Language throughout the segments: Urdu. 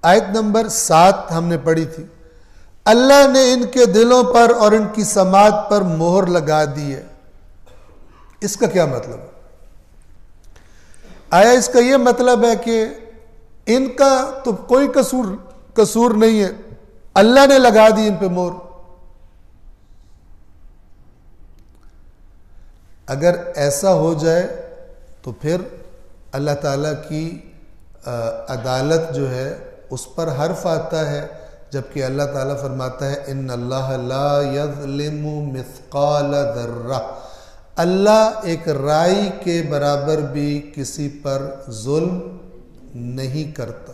آیت نمبر 7 ہم نے پڑھی تھی، اللہ نے ان کے دلوں پر اور ان کی سماعت پر مہر لگا دی ہے۔ اس کا کیا مطلب ہے؟ آیا اس کا یہ مطلب ہے کہ ان کا تو کوئی قصور نہیں ہے، اللہ نے لگا دی ان پہ مہر؟ اگر ایسا ہو جائے تو پھر اللہ تعالیٰ کی عدالت جو ہے اس پر حرف آتا ہے، جبکہ اللہ تعالیٰ فرماتا ہے ان اللہ لا یظلم مثقال ذرہ، اللہ ایک رائی کے برابر بھی کسی پر ظلم نہیں کرتا۔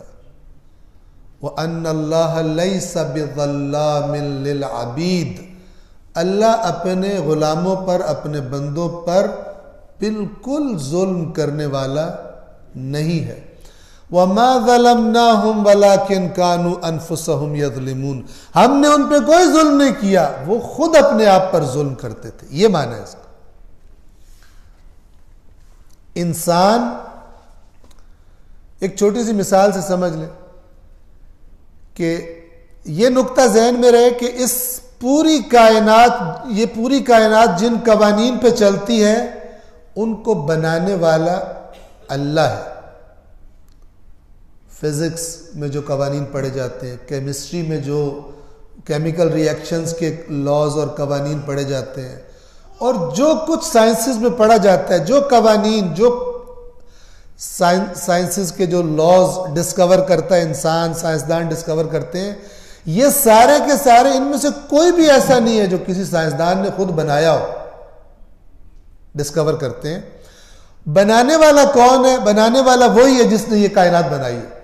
وَأَنَّ اللَّهَ لَيْسَ بِظَلَّامٍ لِّلْعَبِيدِ، اللہ اپنے غلاموں پر، اپنے بندوں پر بالکل ظلم کرنے والا نہیں ہے۔ وَمَا ظَلَمْنَاهُمْ وَلَكِنْ كَانُوا أَنفُسَهُمْ يَظْلِمُونَ، ہم نے ان پہ کوئی ظلم نہیں کیا، وہ خود اپنے آپ پر ظلم کرتے تھے۔ یہ معنی ہے اس کا۔ انسان، ایک چھوٹی سی مثال سے سمجھ لیں کہ یہ نقطہ ذہن میں رہے کہ اس پوری کائنات، یہ پوری کائنات جن قوانین پہ چلتی ہے ان کو بنانے والا اللہ ہے۔ فزکس میں جو قوانین پڑھے جاتے ہیں، کیمسٹری میں جو کیمیکل ری ایکشنز کے لاز اور قوانین پڑھے جاتے ہیں، اور جو کچھ سائنسز میں پڑھا جاتا ہے، جو قوانین، جو سائنسز کے جو لاز ڈسکور کرتا ہے انسان، سائنسدان ڈسکور کرتے ہیں، یہ سارے کے سارے، ان میں سے کوئی بھی ایسا نہیں ہے جو کسی سائنسدان نے خود بنایا ہو، ڈسکور کرتے ہیں۔ بنانے والا کون ہے؟ بنانے والا وہی ہے جس نے یہ کائنات بنائی ہے،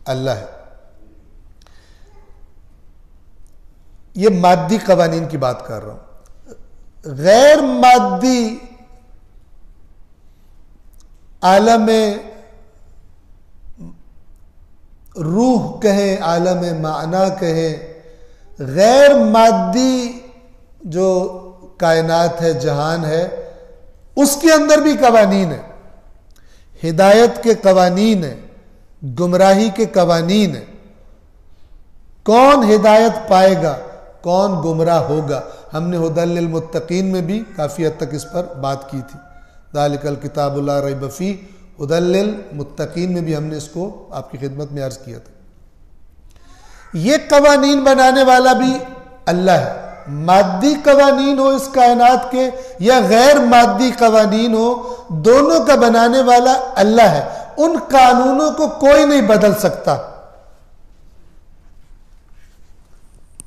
اللہ ہے۔ یہ مادی قوانین کی بات کر رہا ہوں۔ غیر مادی عالم روح کہیں، عالم معنی کہیں، غیر مادی جو کائنات ہے، جہان ہے، اس کے اندر بھی قوانین ہیں، ہدایت کے قوانین ہیں، گمراہی کے قوانین ہیں۔ کون ہدایت پائے گا، کون گمراہ ہوگا؟ ہم نے ھدی للمتقین میں بھی کافی حد تک اس پر بات کی تھی۔ ذالک الکتاب لا ریب فیہ، ھدی للمتقین میں بھی ہم نے اس کو آپ کی خدمت میں عرض کیا تھا۔ یہ قوانین بنانے والا بھی اللہ ہے۔ مادی قوانین ہو اس کائنات کے یا غیر مادی قوانین ہو، دونوں کا بنانے والا اللہ ہے۔ ان قانونوں کو کوئی نہیں بدل سکتا،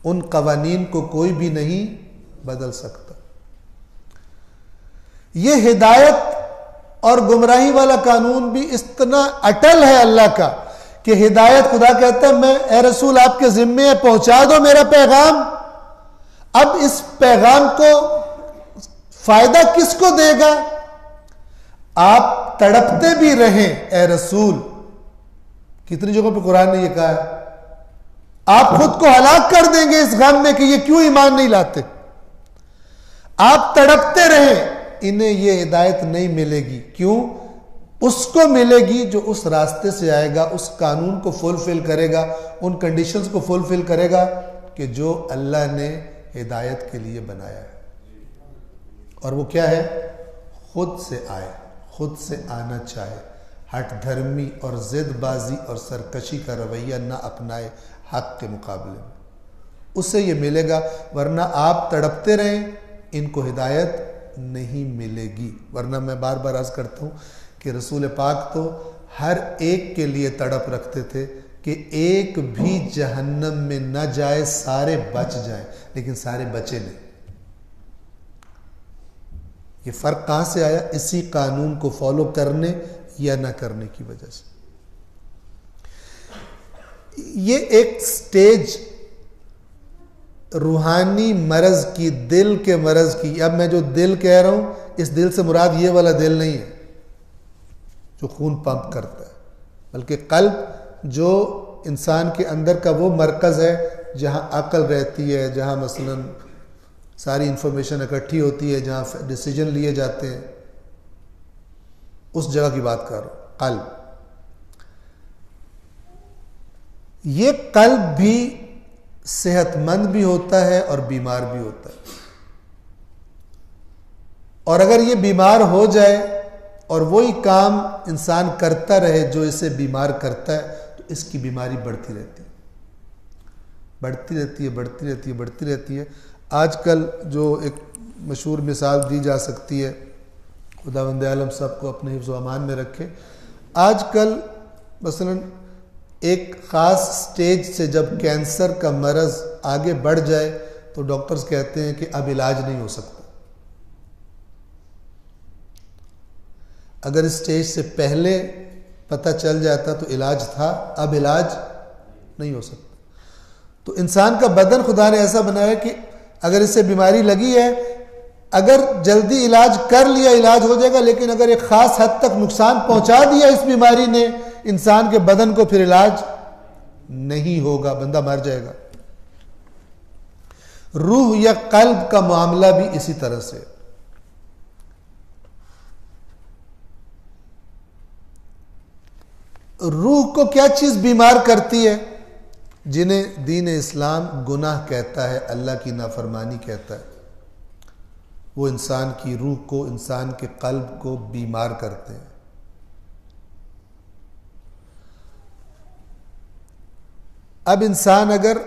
ان قوانین کو کوئی بھی نہیں بدل سکتا۔ یہ ہدایت اور گمراہی والا قانون بھی اتنا اٹل ہے اللہ کا کہ ہدایت، خدا کہتا ہے میں اے رسول آپ کے ذمے ہے، پہنچا دو میرا پیغام۔ اب اس پیغام کو فائدہ کس کو دے گا؟ آپ تڑپتے بھی رہیں اے رسول، کتنی جگہوں پہ قرآن نے یہ کہا ہے، آپ خود کو ہلاک کر دیں گے اس غم میں کہ یہ کیوں ایمان نہیں لاتے۔ آپ تڑپتے رہیں، انہیں یہ ہدایت نہیں ملے گی، کیوں؟ اس کو ملے گی جو اس راستے سے آئے گا، اس قانون کو فلفل کرے گا، ان کنڈیشنز کو فلفل کرے گا کہ جو اللہ نے ہدایت کے لیے بنایا ہے۔ اور وہ کیا ہے؟ خود سے آئے، خود سے آنا چاہے، ہٹ دھرمی اور ضد بازی اور سرکشی کا رویہ نہ اپنائے حق کے مقابلے میں، اسے یہ ملے گا۔ ورنہ آپ تڑپتے رہیں، ان کو ہدایت نہیں ملے گی۔ ورنہ میں بار بار عرض کرتا ہوں کہ رسول پاک تو ہر ایک کے لیے تڑپ رکھتے تھے کہ ایک بھی جہنم میں نہ جائے، سارے بچ جائیں، لیکن سارے بچے نہیں۔ یہ فرق کہاں سے آیا؟ اسی قانون کو فالو کرنے یا نہ کرنے کی وجہ سے۔ یہ ایک سٹیج روحانی مرض کی، دل کے مرض کی۔ اب میں جو دل کہہ رہا ہوں، اس دل سے مراد یہ والا دل نہیں ہے جو خون پمپ کرتا ہے، بلکہ قلب جو انسان کے اندر کا وہ مرکز ہے جہاں عقل رہتی ہے، جہاں مثلا ساری انفارمیشن اکٹھی ہوتی ہے، جہاں ڈیسیجن لیے جاتے ہیں، اس جگہ کی بات کر رہا ہوں، قلب۔ یہ قلب بھی صحت مند بھی ہوتا ہے اور بیمار بھی ہوتا ہے. اور اگر یہ بیمار ہو جائے اور وہی کام انسان کرتا رہے جو اسے بیمار کرتا ہے تو اس کی بیماری بڑھتی رہتی ہے. آج کل جو ایک مشہور مثال دی جا سکتی ہے، خداوند عالم صاحب کو اپنے حفظ و امان میں رکھے، آج کل مثلا ایک خاص سٹیج سے جب کینسر کا مرض آگے بڑھ جائے تو ڈاکٹرز کہتے ہیں کہ اب علاج نہیں ہو سکتا. اگر اس سٹیج سے پہلے پتہ چل جاتا تو علاج تھا، اب علاج نہیں ہو سکتا. تو انسان کا بدن خدا نے ایسا بنایا کہ اگر اس سے بیماری لگی ہے، اگر جلدی علاج کر لیا علاج ہو جائے گا، لیکن اگر ایک خاص حد تک نقصان پہنچا دیا اس بیماری نے انسان کے بدن کو، پھر علاج نہیں ہوگا، بندہ مر جائے گا. روح یا قلب کا معاملہ بھی اسی طرح سے. روح کو کیا چیز بیمار کرتی ہے؟ جنہیں دین اسلام گناہ کہتا ہے، اللہ کی نافرمانی کہتا ہے، وہ انسان کی روح کو، انسان کے قلب کو بیمار کرتے ہیں. اب انسان اگر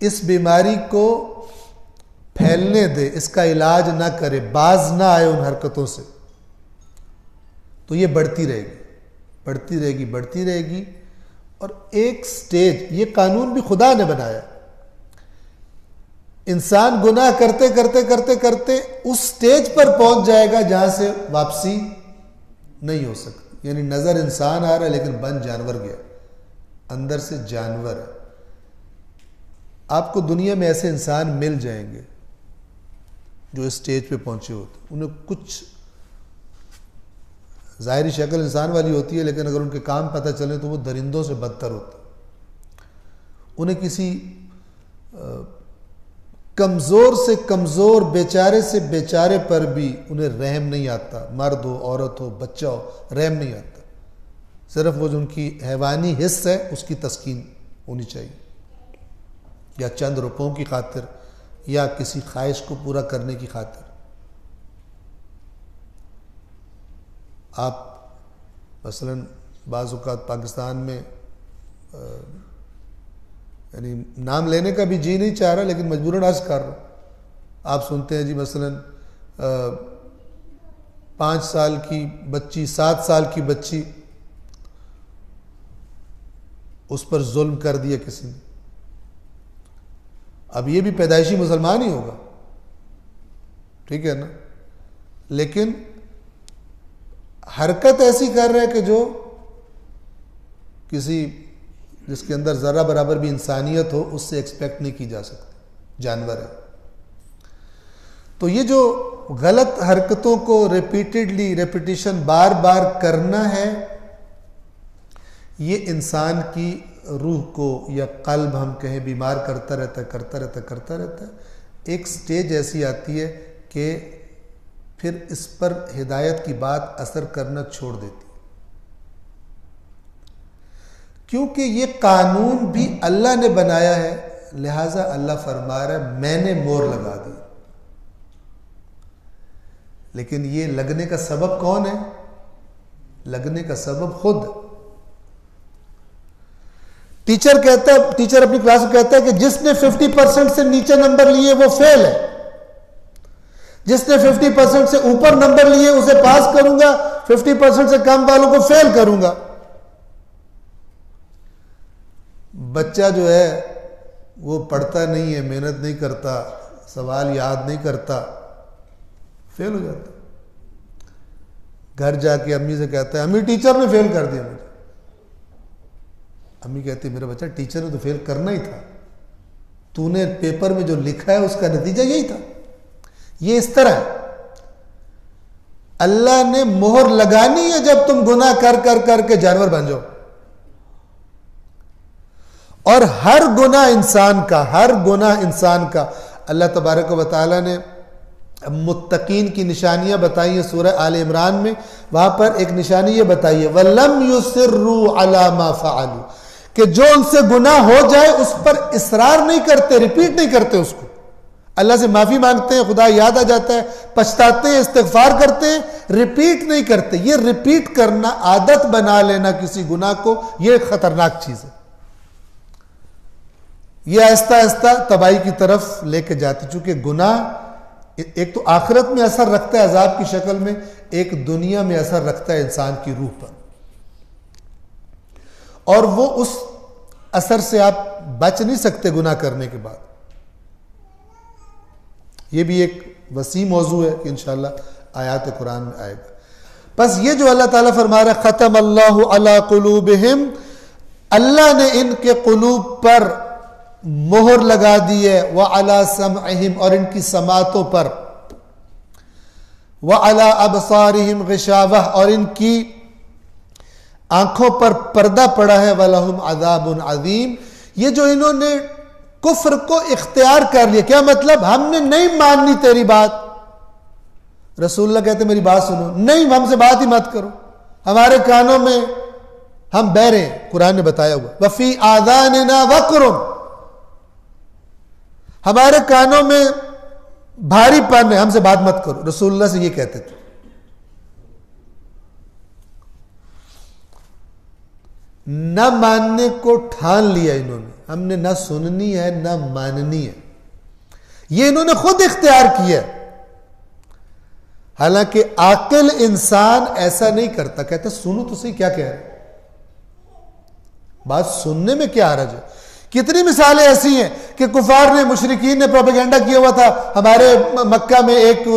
اس بیماری کو پھیلنے دے، اس کا علاج نہ کرے، باز نہ آئے ان حرکتوں سے، تو یہ بڑھتی رہے گی اور ایک سٹیج، یہ قانون بھی خدا نے بنایا، انسان گناہ کرتے کرتے اس سٹیج پر پہنچ جائے گا جہاں سے واپسی نہیں ہو سکتی. یعنی نظر انسان آ رہا ہے لیکن بن جانور گیا، اندر سے جانور ہے. آپ کو دنیا میں ایسے انسان مل جائیں گے جو اس سٹیج پہ پہنچے ہوتے، انہیں کچھ ظاہری شکل انسان والی ہوتی ہے لیکن اگر ان کے کام پتہ چلے تو وہ درندوں سے بدتر ہوتے. انہیں کسی کمزور سے کمزور، بیچارے سے بیچارے پر بھی انہیں رحم نہیں آتا، مرد ہو، عورت ہو، بچہ ہو، رحم نہیں آتا. صرف وہ جو ان کی حیوانی حص ہے اس کی تسکین ہونی چاہیے، یا چند روپوں کی خاطر، یا کسی خواہش کو پورا کرنے کی خاطر. آپ مثلا بعض اوقات پاکستان میں یعنی نام لینے کا بھی جی نہیں چاہ رہا لیکن مجبوراً عرض کر رہا ہوں، آپ سنتے ہیں جی مثلا 5 سال کی بچی، 7 سال کی بچی، اس پر ظلم کر دیا کسی نے. اب یہ بھی پیدائشی مسلمان ہی ہوگا، ٹھیک ہے نا، لیکن حرکت ایسی کر رہے کہ جو کسی جس کے اندر ذرہ برابر بھی انسانیت ہو اس سے ایکسپیکٹ نہیں کی جا سکتی، جانور ہے. تو یہ جو غلط حرکتوں کو ریپیٹیشن بار بار کرنا ہے، یہ انسان کی روح کو یا قلب ہم کہیں بیمار کرتا رہتا ہے. ایک سٹیج ایسی آتی ہے کہ پھر اس پر ہدایت کی بات اثر کرنا چھوڑ دیتی، کیونکہ یہ قانون بھی اللہ نے بنایا ہے، لہٰذا اللہ فرما رہا ہے میں نے مور لگا دی. لیکن یہ لگنے کا سبب کون ہے؟ لگنے کا سبب خود. ٹیچر اپنی کلاس میں کہتا ہے کہ جس نے 50% سے نیچے نمبر لیے وہ فیل ہے، جس نے 50% سے اوپر نمبر لیے اسے پاس کروں گا، 50% سے کم والوں کو فیل کروں گا. بچہ جو ہے وہ پڑھتا نہیں ہے، محنت نہیں کرتا، سوال یاد نہیں کرتا، فیل ہو جاتا. گھر جا کے امی سے کہتا ہے امی ٹیچر نے فیل کر دیا مجھے. امی کہتی میرا بچہ ٹیچر نے تو فیل کرنا ہی تھا، تو نے پیپر میں جو لکھا ہے اس کا نتیجہ یہی تھا. یہ اس طرح ہے، اللہ نے مہر لگانی ہے جب تم گناہ کر کے جانور بن جاؤ. اور ہر گناہ انسان کا اللہ تبارک و تعالی نے متقین کی نشانیاں بتائی ہیں سورہ آل عمران میں. وہاں پر ایک نشانی یہ بتائی ہے وَلَمْ يُصِرُّوا عَلَى مَا فَعَلُوا، کہ جو ان سے گناہ ہو جائے اس پر اصرار نہیں کرتے، ریپیٹ نہیں کرتے اس کو، اللہ سے معافی مانگتے ہیں، خدا یاد آ جاتا ہے، پچھتاتے ہیں، استغفار کرتے ہیں، ریپیٹ نہیں کرتے۔ یہ ریپیٹ کرنا، عادت بنا لینا کسی گناہ کو، یہ ایک خطرناک چیز ہے، یہ آہستہ آہستہ تباہی کی طرف لے کے جاتی، چونکہ گناہ ایک تو آخرت میں اثر رکھتا ہے عذاب کی شکل میں، ایک دنیا میں اثر رکھتا ہے انسان کی روح پر، اور وہ اس اثر سے آپ بچ نہیں سکتے گناہ کرنے کے بعد۔ یہ بھی ایک وسیع موضوع ہے کہ انشاءاللہ آیات قرآن میں آئے گا۔ بس یہ جو اللہ تعالیٰ فرما رہا ہے ختم اللہ علی قلوبہم، اللہ نے ان کے قلوب پر مہر لگا دی ہے، وعلی سمعہم، اور ان کی سماعتوں پر، وعلی ابصارہم غشاوہ، اور ان کی آنکھوں پر پردہ پڑا ہے، وَلَهُمْ عَذَابٌ عَظِيمٌ۔ یہ جو انہوں نے کفر کو اختیار کر لیا، کیا مطلب؟ ہم نے نہیں ماننی تیری بات، رسول اللہ کہتے میری بات سنو، نہیں ہم سے بات ہی مت کرو، ہمارے کانوں میں ہم بہرے ہیں، قرآن نے بتایا ہوا وَفِي آذَانِنَا وَقْرٌ، ہمارے کانوں میں بھاری پن ہے، ہم سے بات مت کرو، رسول اللہ سے یہ کہتے تھے۔ نہ ماننے کو ٹھان لیا انہوں نے، ہم نے نہ سننی ہے نہ ماننی ہے، یہ انہوں نے خود اختیار کیا، حالانکہ عاقل انسان ایسا نہیں کرتا، کہتا سنو تو صحیح کیا کہہ رہے، بات سننے میں کیا حرج ہے۔ کتنی مثالیں ایسی ہیں کہ کفار نے، مشرکین نے پروپیگنڈا کیا ہوا تھا، ہمارے مکہ میں ایک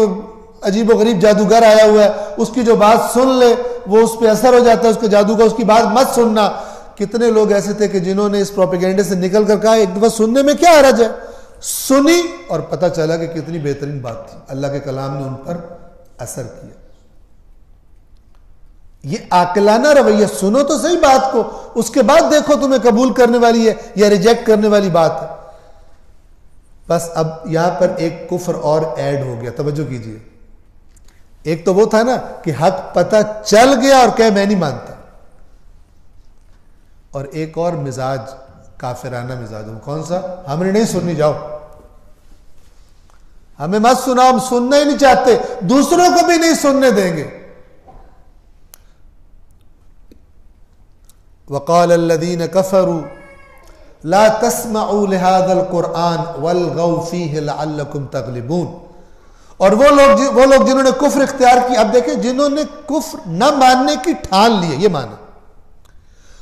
عجیب و غریب جادوگر آیا ہوا ہے، اس کی جو بات سن لے وہ اس پہ اثر ہو جاتا ہے اس کے جادو کا، اس کی بات مت سننا۔ کتنے لوگ ایسے تھے کہ جنہوں نے اس پروپیگنڈے سے نکل کر کہا ایک دفعہ سننے میں کیا حرج ہے، سنی اور پتہ چلا کہ کتنی بہترین بات تھی، اللہ کے کلام نے ان پر اثر کیا۔ یہ عاقلانہ رویہ، سنو تو صحیح بات کو، اس کے بعد دیکھو تمہیں قبول کرنے والی ہے یا ریجیکٹ کرنے والی بات ہے۔ بس اب یہاں پر ایک کفر اور ایڈ ہو گیا، توجہ کیجئے۔ ایک تو وہ تھا نا کہ حق پتہ چل گیا اور کہ میں نہیں مانتا، اور ایک اور مزاج، کافرانہ مزاج، کون سا؟ ہم نے نہیں سننی، جاؤ ہمیں مت سناؤ، ہم سننا ہی نہیں چاہتے، دوسروں کو بھی نہیں سننے دیں گے۔ وقال الذين كفروا لا تسمعوا لهذا القرآن والغوا فيه لعلكم تغلبون، اور وہ لوگ جنہوں نے کفر اختیار کی، اب دیکھیں جنہوں نے کفر نہ ماننے کی ٹھان لی، یہ مانا،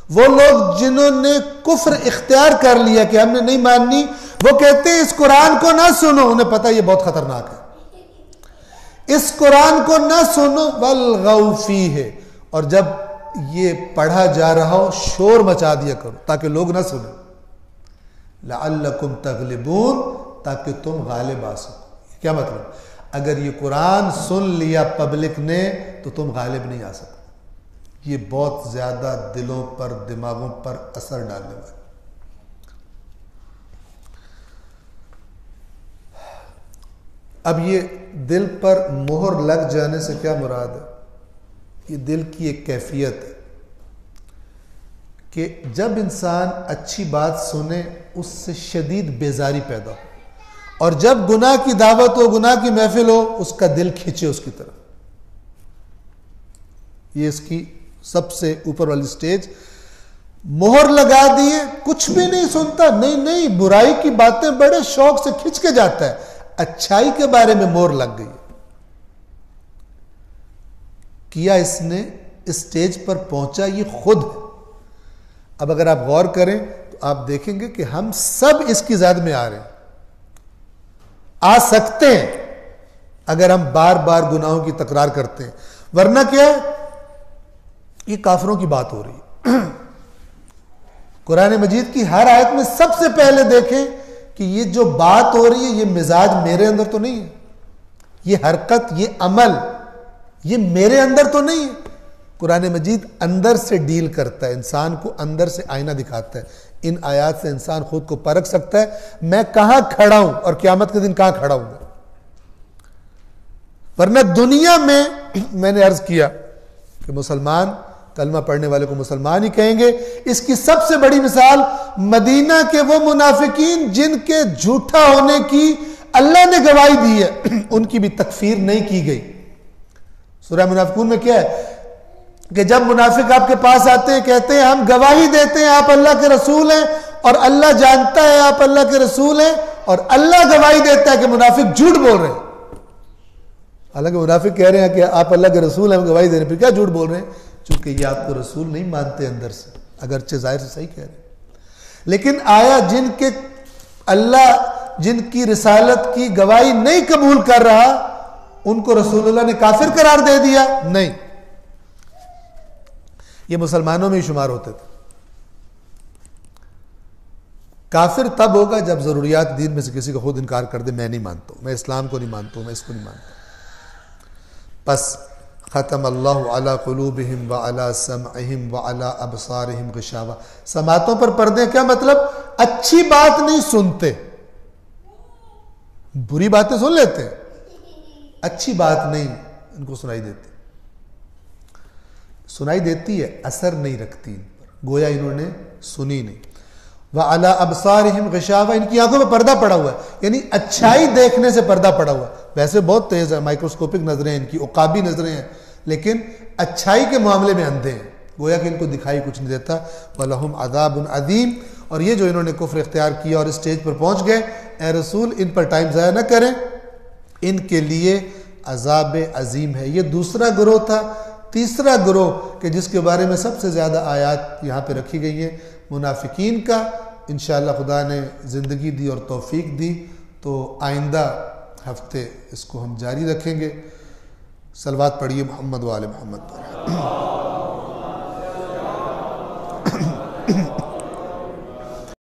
وہ لوگ جنہوں نے کفر اختیار کر لیا کہ ہم نے نہیں ماننی، وہ کہتے ہیں اس قرآن کو نہ سنو، انہیں پتہ یہ بہت خطرناک ہے، اس قرآن کو نہ سنو، والغوا فیہ، اور جب یہ پڑھا جا رہا ہو شور مچا دیا کرو تاکہ لوگ نہ سنیں، لعلکم تغلبون، تاکہ تم غالب آ سکو۔ کیا مطلب؟ اگر یہ قرآن سن لیا پبلک نے تو تم غالب نہیں آ سکتے۔ یہ بہت زیادہ دلوں پر، دماغوں پر اثر ڈالنے والا۔ اب یہ دل پر مہر لگ جانے سے کیا مراد ہے؟ یہ دل کی ایک کیفیت ہے کہ جب انسان اچھی بات سنے اس سے شدید بیزاری پیدا ہو، اور جب گناہ کی دعوت ہو، گناہ کی محفل ہو، اس کا دل کھینچے اس کی طرف۔ یہ اس کی سب سے اوپر والی سٹیج، مہر لگا دیے، کچھ بھی نہیں سنتا، نہیں برائی کی باتیں بڑے شوق سے کھینچ کے جاتا ہے، اچھائی کے بارے میں مہر لگ گئی، کیا اس نے اس سٹیج پر پہنچا یہ خود ہے۔ اب اگر آپ غور کریں تو آپ دیکھیں گے کہ ہم سب اس کی زد میں آ رہے ہیں، آ سکتے ہیں اگر ہم بار بار گناہوں کی تکرار کرتے ہیں، ورنہ کیا ہے؟ یہ کافروں کی بات ہو رہی ہے۔ قرآن مجید کی ہر آیت میں سب سے پہلے دیکھیں کہ یہ جو بات ہو رہی ہے یہ مزاج میرے اندر تو نہیں ہے، یہ حرکت، یہ عمل، یہ میرے اندر تو نہیں ہے۔ قرآن مجید اندر سے ڈیل کرتا ہے، انسان کو اندر سے آئینہ دکھاتا ہے۔ ان آیات سے انسان خود کو پرکھ سکتا ہے، میں کہاں کھڑا ہوں اور قیامت کے دن کہاں کھڑا ہوں گا۔ ورنہ دنیا میں نے عرض کیا کہ مسلمان کلمہ پڑھنے والے کو مسلمان ہی کہیں گے۔ اس کی سب سے بڑی مثال مدینہ کے وہ منافقین جن کے جھوٹا ہونے کی اللہ نے گواہی دی ہے، ان کی بھی تکفیر نہیں کی گئی۔ سورہ منافقون میں کیا ہے کہ جب منافق آپ کے پاس آتے ہیں، کہتے ہیں ہم گواہی دیتے ہیں آپ اللہ کے رسول ہیں، اور اللہ جانتا ہے آپ اللہ کے رسول ہیں، اور اللہ گواہی دیتا ہے کہ منافق جھوٹ بول رہے ہیں۔ حالانکہ منافق کہہ رہے ہیں کہ آپ اللہ کے رسول ہیں، ہم گواہی دے رہے ہیں، پھر کیا جھوٹ بول رہے ہیں؟ چونکہ یہ آپ کو رسول نہیں مانتے اندر سے، اگرچہ ظاہر سے صحیح کہہ رہے ہیں۔ لیکن آیا جن کے اللہ جن کی رسالت کی گواہی نہیں قبول کر رہا، ان کو رسول اللہ نے کافر قرار دے دیا؟ نہیں، یہ مسلمانوں میں ہی شمار ہوتے تھے۔ کافر تب ہوگا جب ضروریات دین میں سے کسی کو خود انکار کر دے، میں نہیں مانتا ہوں، میں اسلام کو نہیں مانتا ہوں، میں اس کو نہیں مانتا۔ پس ختم اللہ علی قلوبہم وعلی سمعہم وعلی ابصارہم غشاوہ۔ سماعتوں پر پردے، کیا مطلب؟ اچھی بات نہیں سنتے، بری باتیں سن لیتے ہیں، اچھی بات نہیں ان کو سنائی دیتی، سنائی دیتی ہے، اثر نہیں رکھتی ان پر، گویا انہوں نے سنی نہیں۔ وَعَلَىٰ أَبْصَارِهِمْ غِشَاوَةٌ، ان کی آنکھوں میں پردہ پڑا ہوا ہے، یعنی اچھائی دیکھنے سے پردہ پڑا ہوا ہے۔ ویسے بہت تیز ہے، مائکروسکوپک نظریں ہیں ان کی، عقابی نظریں ہیں، لیکن اچھائی کے معاملے میں اندھے ہیں، گویا کہ ان کو دکھائی کچھ نہیں دیتا۔ وَلَهُمْ عَذَابٌ عَظِيمٌ، اور یہ جو انہوں نے کفر اختیار کیا اور اس سٹیج پر پہنچ گئے، اے رسول ان پر ٹائم ضائع نہ کریں، ان کے لیے عذاب عظیم ہے۔ یہ دوسرا گروہ تھا۔ تیسرا گروہ کہ جس کے بارے میں سب سے زیادہ آیات یہاں پہ رکھی گئی ہیں، منافقین کا، انشاءاللہ خدا نے زندگی دی اور توفیق دی تو آئندہ ہفتے اس کو ہم جاری رکھیں گے۔ صلوات پڑھیے محمد و آل محمد پر۔